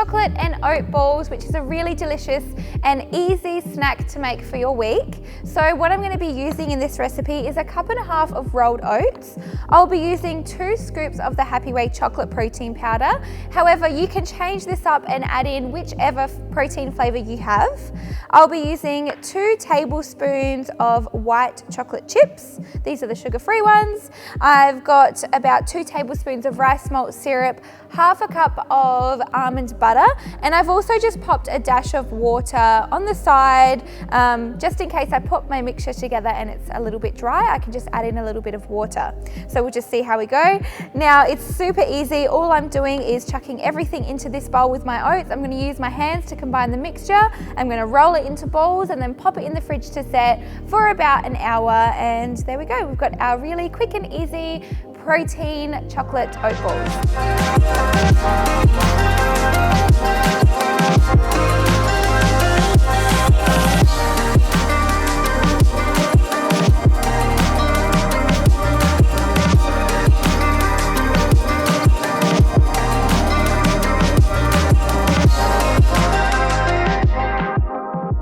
chocolate and oat balls, which is a really delicious and easy snack to make for your week. So what I'm going to be using in this recipe is a 1.5 cups of rolled oats. I'll be using 2 scoops of the Happy Way chocolate protein powder. However, you can change this up and add in whichever protein flavor you have. I'll be using 2 tablespoons of white chocolate chips. These are the sugar-free ones. I've got about 2 tablespoons of rice malt syrup, 1/2 cup of almond butter, and I've also just popped a dash of water on the side, just in case I put my mixture together and it's a little bit dry, I can just add in a little bit of water. So we'll just see how we go. Now it's super easy. All I'm doing is chucking everything into this bowl with my oats. I'm going to use my hands to combine the mixture. I'm going to roll it into balls and then pop it in the fridge to set for about an hour, and there we go. We've got our really quick and easy protein chocolate oat balls.